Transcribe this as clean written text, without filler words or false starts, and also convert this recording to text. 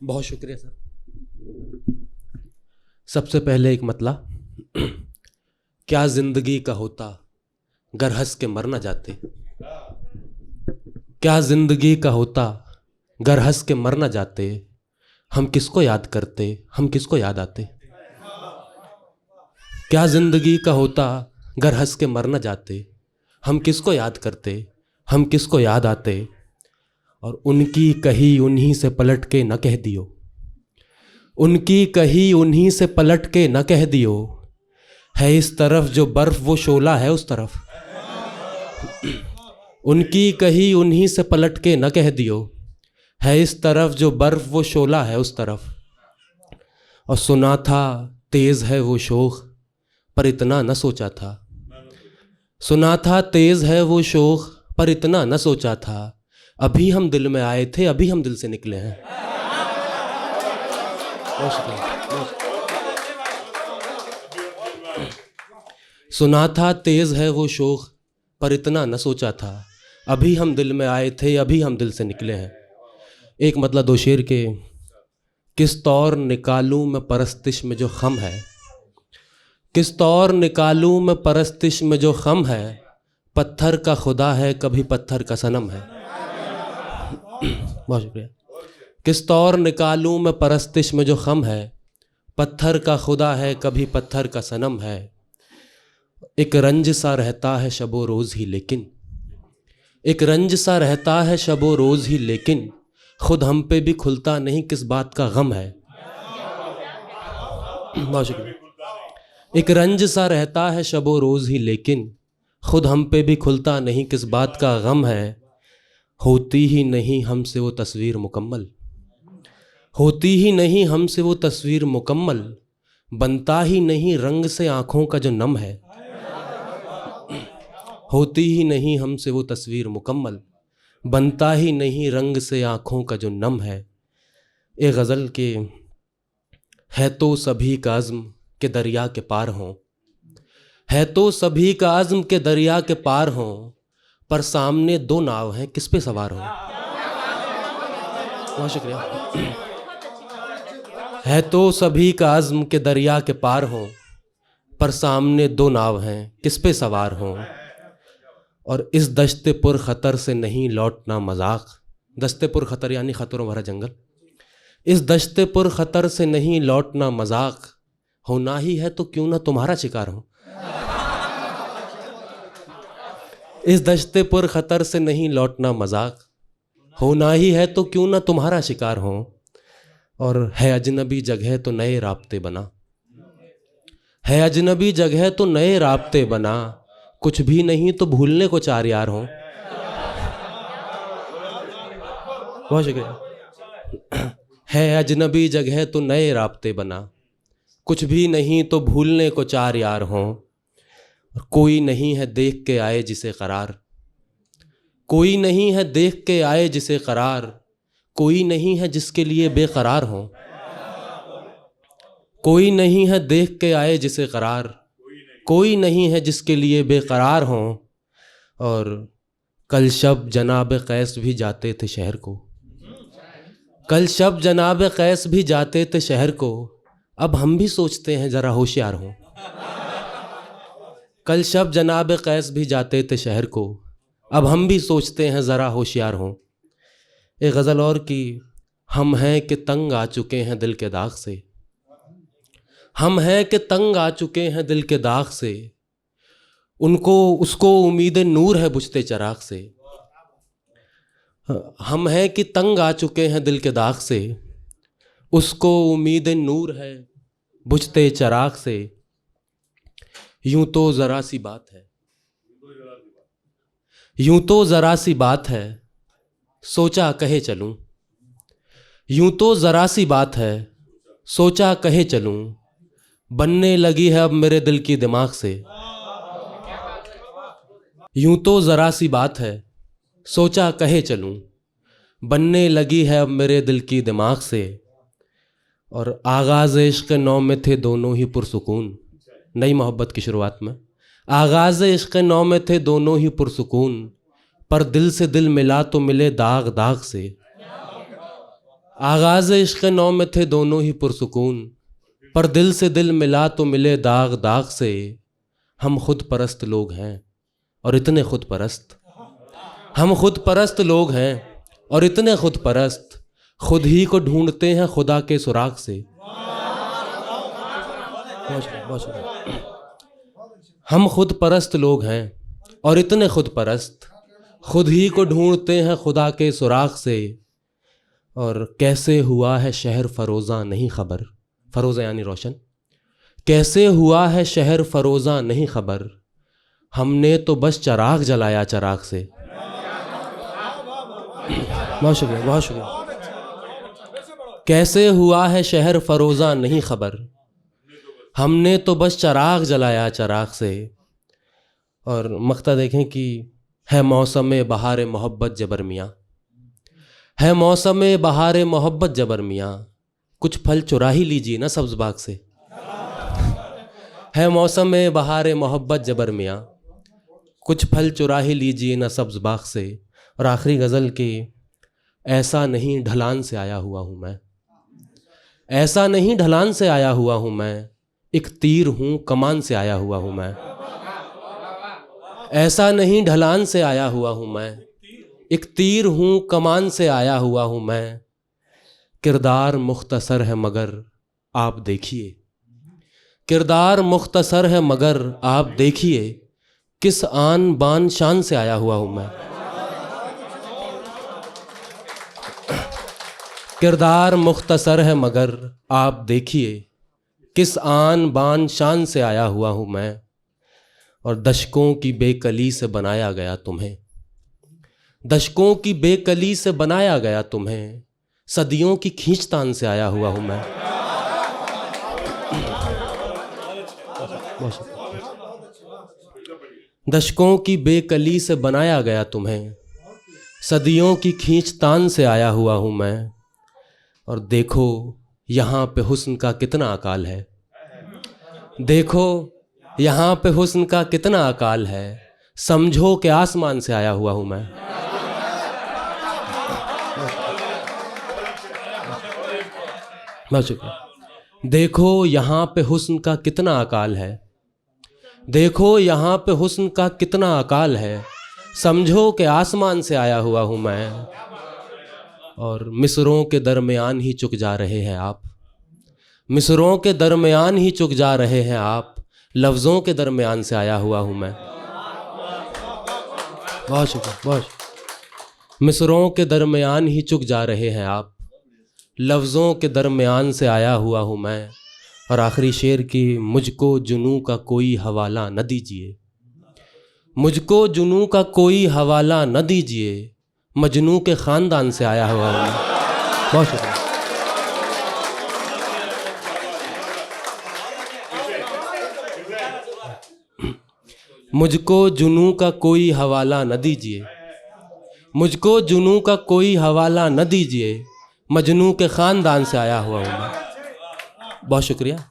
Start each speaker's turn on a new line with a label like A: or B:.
A: बहुत शुक्रिया सर। सबसे पहले एक मतला, क्या जिंदगी का होता गर हंस के मर न जाते। क्या जिंदगी का होता गर हंस के मर न जाते। हम किसको याद करते, हम किसको याद आते। क्या जिंदगी का होता गर हंस के मर न जाते। हम किसको याद करते, हम किसको याद आते। और उनकी कही उन्हीं से पलट के न कह दियो। उनकी कही उन्हीं से पलट के न कह दियो। है इस तरफ जो बर्फ वो शोला है उस तरफ। उनकी कही उन्हीं से पलट के न कह दियो। है इस तरफ जो बर्फ वो शोला है उस तरफ। और सुना था तेज है वो शोख पर इतना न सोचा था। सुना था तेज है वो शोख पर इतना न सोचा था। अभी हम दिल में आए थे, अभी हम दिल से निकले हैं। सुना था तेज है वो शोख पर इतना न सोचा था। अभी हम दिल में आए थे, अभी हम दिल से निकले हैं। एक मतलब दो शेर के। किस तौर निकालूं मैं परस्तिश में जो खम है। किस तौर निकालूं मैं परस्तिश में जो खम है। पत्थर का खुदा है कभी पत्थर का सनम है। बहुत शुक्रिया। किस तौर निकालूं मैं परस्तिश में जो खम है। पत्थर का खुदा है कभी पत्थर का सनम है। एक रंज सा रहता है शबो रोज़ ही लेकिन। एक रंज सा रहता है शबो रोज़ ही लेकिन। खुद हम पे भी खुलता नहीं किस बात का गम है। बहुत शुक्रिया। एक रंज सा रहता है शबो रोज़ ही लेकिन। खुद हम पे भी खुलता नहीं किस बात का गम है। होती ही नहीं हमसे वो तस्वीर मुकम्मल। होती ही नहीं हमसे वो तस्वीर मुकम्मल। बनता ही नहीं रंग से आँखों का जो नम है। होती ही नहीं हमसे वो तस्वीर मुकम्मल। बनता ही नहीं रंग से आँखों का जो नम है। एक गज़ल के है तो सभी का आज़्म के दरिया के पार हों। है तो सभी का आज़्म के दरिया के पार हों। पर सामने दो नाव हैं किस पे सवार हों। बहुत शुक्रिया। है तो सभी का आज़्म के दरिया के पार हों। पर सामने दो नाव हैं किस पे सवार हों। और इस दश्ते पुर ख़तर से नहीं लौटना मजाक। दश्ते पुर ख़तर यानी ख़तरों भरा जंगल। इस दश्ते पुर ख़तर से नहीं लौटना मजाक। होना ही है तो क्यों ना तुम्हारा शिकार हो। इस दश्ते पुर ख़तर से नहीं लौटना मजाक। होना ही है तो क्यों ना तुम्हारा शिकार हो। और है अजनबी जगह तो नए राब्ते बना। है अजनबी जगह तो नए राब्ते बना। कुछ भी नहीं तो भूलने को चार यार हों। बहुत शुक्रिया। है अजनबी जगह तो नए राब्ते बना। कुछ भी नहीं तो भूलने को चार यार हों। कोई नहीं है देख के आए जिसे करार। कोई नहीं है देख के आए जिसे करार। कोई नहीं है जिसके लिए बेकरार हों। कोई नहीं है देख के आए जिसे करार। कोई नहीं है जिसके लिए बेकरार हों। और कल शब जनाब कैस भी जाते थे शहर को। कल शब जनाब कैस भी जाते थे शहर को। अब हम भी सोचते हैं ज़रा होशियार हों। कल शब जनाब कैस भी जाते थे शहर को। अब हम भी सोचते हैं ज़रा होशियार हों। एक गज़ल और की। हम हैं कि तंग आ चुके हैं दिल के दाग से। हम हैं कि तंग आ चुके हैं दिल के दाग से। उनको उसको उम्मीद नूर है बुझते चिराग से। हम हैं कि तंग आ चुके हैं दिल के दाग से। उसको उम्मीद नूर है बुझते चिराग से। यूं तो ज़रा सी बात है। यूं तो ज़रा सी बात है सोचा कहे चलूं। यूं तो ज़रा सी बात है सोचा कहे चलूं। बनने लगी है अब मेरे दिल की दिमाग से। यूं तो ज़रा सी बात है सोचा कहे चलूं। बनने लगी है अब मेरे दिल की दिमाग से। और आगाज़ इश्क़ नौ में थे दोनों ही पुरसुकून। नई मोहब्बत की शुरुआत में आगाज़ इश्क़ नौ में थे दोनों ही पुरसुकून। पर दिल से दिल मिला तो मिले दाग दाग से। आगाज़ इश्क़ नौ में थे दोनों ही पुरसुकून, पर दिल से दिल मिला तो मिले दाग दाग से। हम खुद परस्त लोग हैं और इतने खुद परस्त, हम खुद परस्त लोग हैं और इतने खुद परस्त, खुद ही को ढूंढते हैं खुदा के सुराग से। हम खुद परस्त लोग हैं और इतने खुद परस्त, खुद ही को ढूंढते हैं खुदा के सुराग से। और कैसे हुआ है शहर फरोज़ा नहीं खबर, फरोज़ा यानी रोशन, कैसे हुआ है शहर फरोज़ा नहीं खबर, हमने तो बस चराग जलाया चराग से। बहुत शुक्रिया, बहुत शुक्रिया। कैसे हुआ है शहर फरोज़ा नहीं खबर, हमने तो बस चराग जलाया चराग से। और मक्ता देखें कि है मौसम बहार मोहब्बत जबर मियाँ, है मौसम बहार मोहब्बत जबर मियाँ, कुछ फल चुरा ही लीजिए ना सब्ज़ बाग से। है मौसम बहार मोहब्बत जबर मियाँ, कुछ फल चुरा ही लीजिए ना सब्ज़ बाग से। और आखिरी गज़ल की, ऐसा नहीं ढलान से आया हुआ हूँ मैं, ऐसा नहीं ढलान से आया हुआ हूँ मैं, एक तीर हूँ कमान से आया हुआ हूँ मैं। ऐसा नहीं ढलान से आया हुआ हूँ मैं, एक तीर हूँ कमान से आया हुआ हूँ मैं। किरदार मुख्तसर है मगर आप देखिए, किरदार मुख्तसर है मगर आप देखिए, किस आन बान शान से आया हुआ हूँ मैं। किरदार मुख्तसर है मगर आप देखिए, किस आन बान शान से आया हुआ हूँ मैं। और दशकों की बेकली से बनाया गया तुम्हें, दशकों की बेकली से बनाया गया तुम्हें, सदियों की खींचतान से आया हुआ हूँ मैं। दशकों की बेकली से बनाया गया तुम्हें, सदियों की खींचतान से आया हुआ हूँ मैं। और देखो यहाँ पे हुस्न का कितना अकाल है, देखो यहाँ पे हुस्न का कितना अकाल है, समझो कि आसमान से आया हुआ हूँ मैं। बहुत शुक्रिया। देखो यहाँ पे हुस्न का कितना अकाल है, देखो यहाँ पे हुस्न का कितना अकाल है, समझो कि आसमान से आया हुआ हूँ मैं। और मिसरों के दरमियान ही चुक जा रहे हैं आप, मिसरों के दरमियान ही चुक जा रहे हैं आप, लफ्ज़ों के दरमियान से आया हुआ हूँ मैं। बहुत शुक्रिया, बहुत। मिसरों के दरमियान ही चुक जा रहे हैं आप, लफ्ज़ों के दरमियान से आया हुआ हूँ मैं। और आखिरी शेर की, मुझको जुनू का कोई हवाला न दीजिए, मुझको जुनू का कोई हवाला न दीजिए, मजनू के ख़ानदान से आया हुआ हूँ मैं। बहुत शुक्रिया। मुझको जुनू का कोई हवाला न दीजिए, मुझको जुनू का कोई हवाला न दीजिए, मजनू के ख़ानदान से आया हुआ हूँ मैं। बहुत शुक्रिया।